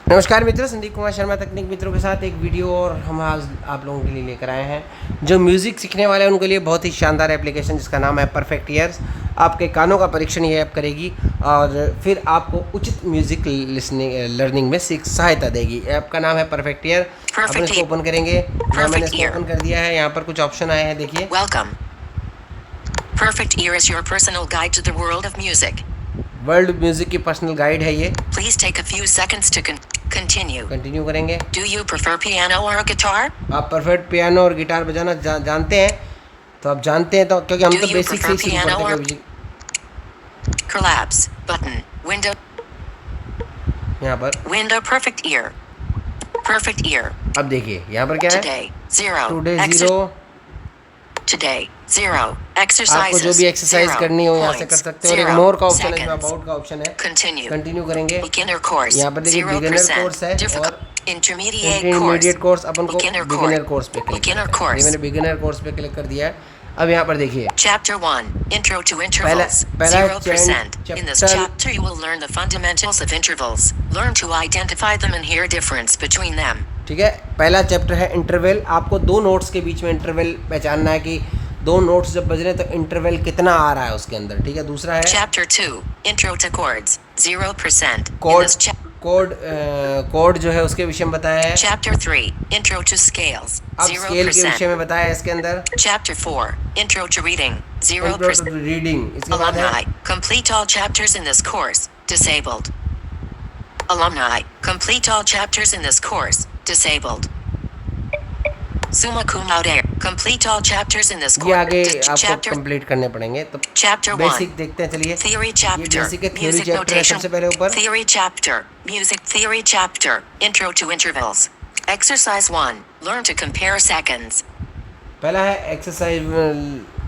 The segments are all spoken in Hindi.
नमस्कार मित्रों, संदीप कुमार शर्मा तकनीक मित्रों के साथ एक वीडियो और हम आज आप लोगों के लिए लेकर आए हैं। जो म्यूज़िक सीखने वाले हैं उनके लिए बहुत ही शानदार एप्लीकेशन जिसका नाम है परफेक्ट ईयर्स। आपके कानों का परीक्षण ये ऐप करेगी और फिर आपको उचित म्यूज़िक लर्निंग में सहायता देगी। ऐप का नाम है परफेक्ट ईयर। अपन इसको ओपन करेंगे। यहाँ मैंने इसको ओपन कर दिया है। यहाँ पर कुछ ऑप्शन आए हैं, देखिए। Welcome. Perfect ear is your personal guide to the world of music. World music की पर्सनल गाइड है ये। Please take a few seconds to continue करेंगे। डू यू प्रेफर पियानो और गिटार? आप परफेक्ट पियानो और गिटार बजाना जानते हैं? तो आप जानते हैं तो क्योंकि हम तो बेसिक से ही सीख पढ़ते हैं। कोलैप्स बटन विंडो, यहाँ पर विंडो परफेक्ट ईयर। अब देखिए यहाँ पर क्या है, टुडे जीरो। आपको जो भी एक्सरसाइज करनी हो यहाँ से कर सकते हो। और एक मोर का ऑप्शन है, इसमें अबाउट का ऑप्शन है। कंटिन्यू करेंगे। यहाँ पर देखिए बिगिनर कोर्स है और इंटरमीडिएट कोर्स। अपन को बिगिनर कोर्स पे क्लिक करना है। ये मैंने बिगिनर कोर्स पे क्लिक कर दिया है। अब यहाँ पर देखिए chapter 1 intro to intervals 0%। In this chapter you will learn the fundamentals of intervals, learn to identify them and hear difference between them। ठीक है, पहला चैप्टर है इंटरवल। आपको दो नोट्स के बीच में इंटरवल पहचानना है कि दो नोट्स जब बज रहे हैं तो इंटरवल कितना आ रहा है उसके अंदर। ठीक है, दूसरा है चैप्टर 2 इंट्रो टू कॉर्ड्स 0%। कोड जो है उसके विषय में बताया है। Chapter 3 intro to scales 0%। Scale के विषय में बताया है इसके अंदर। Chapter 4 intro to reading 0%। Reading इसके बाद है complete all chapters in this course disabled. Alumni complete all chapters in this course disabled। Summa cum laude complete all chapters in this course। ये आगे आपको कंप्लीट करने पड़ेंगे। तो चैप्टर बेसिक देखते हैं, चलिए। Theory chapter म्यूजिक चैप्टर है सबसे पहले ऊपर। Theory chapter music theory chapter intro to intervals। Exercise 1 learn to compare seconds। पहला है exercise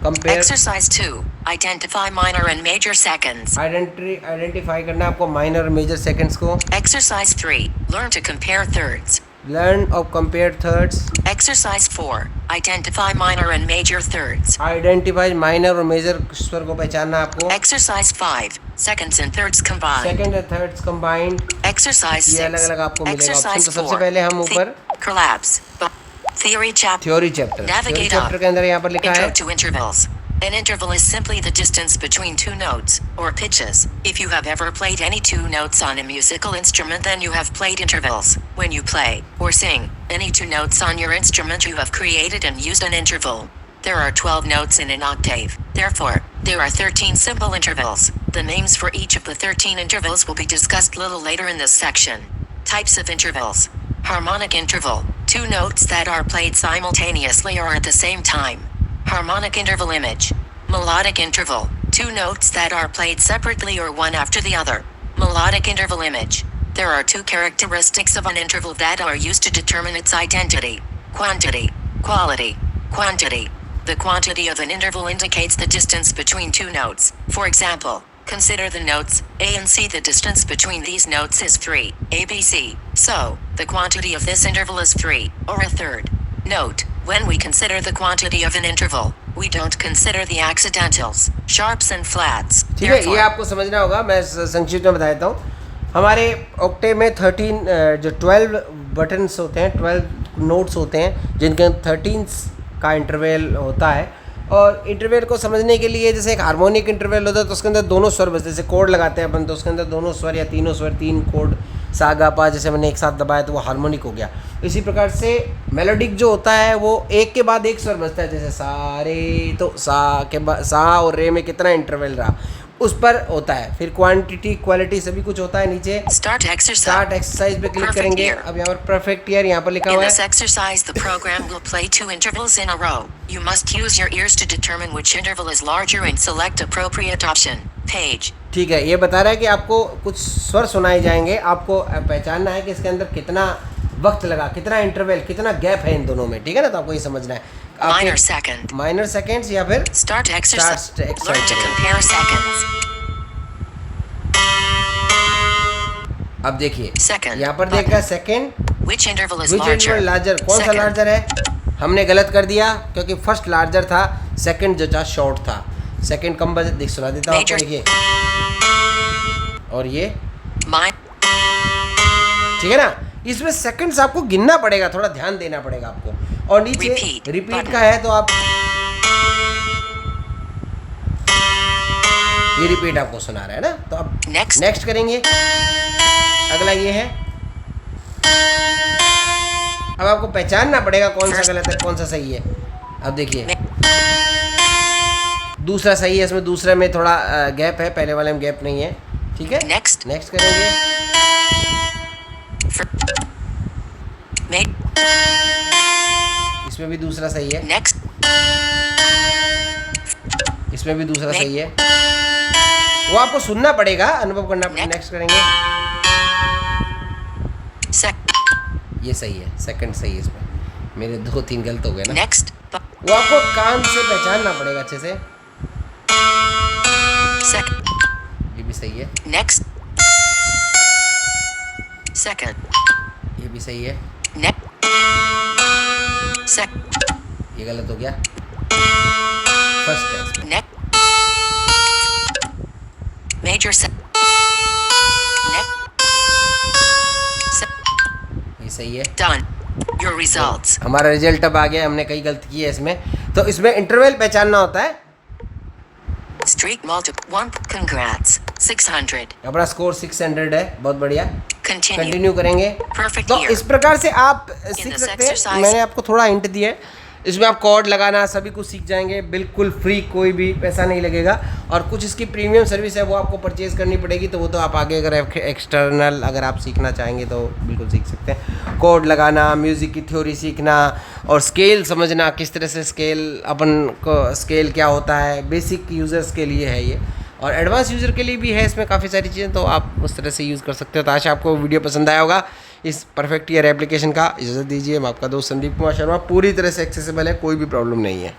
compare. Exercise 2 identify minor and major seconds। Identify करना आपको माइनर और मेजर सेकंड्स को। Exercise 3 learn to compare thirds। Learn or compare thirds। Exercise 4 identify minor and major thirds। Identify minor और मेजर स्वर को पहचानना आपको। Exercise 5 seconds and thirds combined। Second और थर्ड्स कंबाइंड। Exercise 6 ये अलग अलग आपको मिलेगा ऑप्शन। Exercise तो सबसे 4 पहले हम ऊपर collapse theory chapter theory chapter के अंदर यहाँ पर लिखा है intro to intervals। An interval is simply the distance between two notes, or pitches. If you have ever played any two notes on a musical instrument, then you have played intervals. When you play, or sing, any two notes on your instrument, you have created and used an interval. There are 12 notes in an octave. Therefore, there are 13 simple intervals. The names for each of the 13 intervals will be discussed a little later in this section. Types of intervals. Harmonic interval. Two notes that are played simultaneously or at the same time. Harmonic interval image. Melodic interval. Two notes that are played separately or one after the other. Melodic interval image. There are two characteristics of an interval that are used to determine its identity. Quantity. Quality. Quantity. The quantity of an interval indicates the distance between two notes. For example, consider the notes A and C. The distance between these notes is 3, ABC. So, the quantity of this interval is 3, or a third. Note, when we consider the quantity of an interval, we don't consider the accidentals, sharps and flats. ठीक है, ये आपको समझना होगा। मैं संक्षिप्त में बता देता हूँ। हमारे ऑक्टेव में 12 बटन्स होते हैं, 12 नोट्स होते हैं जिनके 13 का इंटरवल होता है। और इंटरवल को समझने के लिए जैसे एक हार्मोनिक इंटरवल होता है तो उसके अंदर दोनों स्वर बजते हैं। जैसे कोड लगाते हैं अपन तो उसके अंदर दोनों स्वर या तीनों स्वर, 3 कोड सा गा पा जैसे मैंने एक साथ दबाया तो वो हार्मोनिक हो गया। इसी प्रकार से मेलोडिक जो होता है वो एक के बाद एक स्वर बजता है। जैसे सा रे, तो सा के बाद सा और रे में कितना इंटरवल रहा उस पर होता है। फिर क्वांटिटी, क्वालिटी सभी कुछ होता है नीचे। स्टार्ट एक्सरसाइज पे क्लिक करेंगे। अब यहाँ पर परफेक्ट ईयर यहाँ पर लिखा हुआ है। In this exercise the program will play 2 intervals in a row. You must use your ears to determine which interval is larger and select appropriate option. Page। ठीक है, ये बता रहा है कि आपको कुछ स्वर सुनाए जाएंगे। आपको पहचानना है कि इसके अंदर कितना वक्त लगा, कितना इंटरवल, कितना गैप है इन दोनों में। ठीक है ना, तो आपको ये समझना है। माइनर सेकंड्स या फिर start exercise learn to compare seconds. अब देखिए यहाँ पर देखा second, which interval is larger, कौन सा लार्जर है। हमने गलत कर दिया क्योंकि फर्स्ट लार्जर था, सेकंड जो था शॉर्ट था। सेकंड कम बजे देख सुना देता हूँ आपको, देखिए। और ये ठीक ठीक है ना। इसमें सेकंड्स आपको गिनना पड़ेगा, थोड़ा ध्यान देना पड़ेगा आपको। और नीचे रिपीट का है तो आप ये रिपीट आपको सुना रहा है ना, तो अब नेक्स्ट करेंगे। अगला ये है, अब आपको पहचानना पड़ेगा कौन सा गलत है कौन सा सही है। अब देखिए दूसरा सही है, इसमें दूसरे में थोड़ा गैप है, पहले वाले में गैप नहीं है, ठीक है। नेक्स्ट करेंगे। इसमें भी दूसरा सही है, इसमें भी दूसरा सही है, वो आपको सुनना पड़ेगा, अनुभव करना पड़ेगा। नेक्स्ट करेंगे, ये सही है, सेकंड सही है, इसमें मेरे 2-3 गलत हो गए ना। नेक्स्ट वो आपको कान से पहचानना पड़ेगा अच्छे से। ये भी सही है। नेक्स्ट सेकंड, ये भी सही है। ये गलत हो गया, फर्स्ट है। मेजर ये सही है। Done. Your results. हमारा रिजल्ट अब आ गया, हमने कई गलती की है इसमें। तो इसमें इंटरवल पहचानना होता है। Streak multiple 1. Congrats. 600. अपना स्कोर 600 है, बहुत बढ़िया। कंटिन्यू करेंगे। Perfect. तो इस प्रकार से आप सीख सकते हैं। मैंने आपको थोड़ा हिंट दिया है, इसमें आप कॉर्ड लगाना सभी कुछ सीख जाएंगे, बिल्कुल फ्री, कोई भी पैसा नहीं लगेगा। और कुछ इसकी प्रीमियम सर्विस है वो आपको परचेज़ करनी पड़ेगी, तो वो तो आप आगे अगर एक्सटर्नल अगर आप सीखना चाहेंगे तो बिल्कुल सीख सकते हैं। कॉर्ड लगाना, म्यूज़िक की थ्योरी सीखना और स्केल समझना, किस तरह से स्केल अपन को स्केल क्या होता है, बेसिक यूज़र्स के लिए है ये, और एडवांस यूज़र के लिए भी है इसमें काफ़ी सारी चीज़ें, तो आप उस तरह से यूज़ कर सकते हो। तो आशा आपको वीडियो पसंद आया होगा इस परफेक्ट ईयर एप्लीकेशन का। इजाज़त दीजिए, मैं आपका दोस्त संदीप कुमार शर्मा, पूरी तरह से एक्सेसिबल है, कोई भी प्रॉब्लम नहीं है।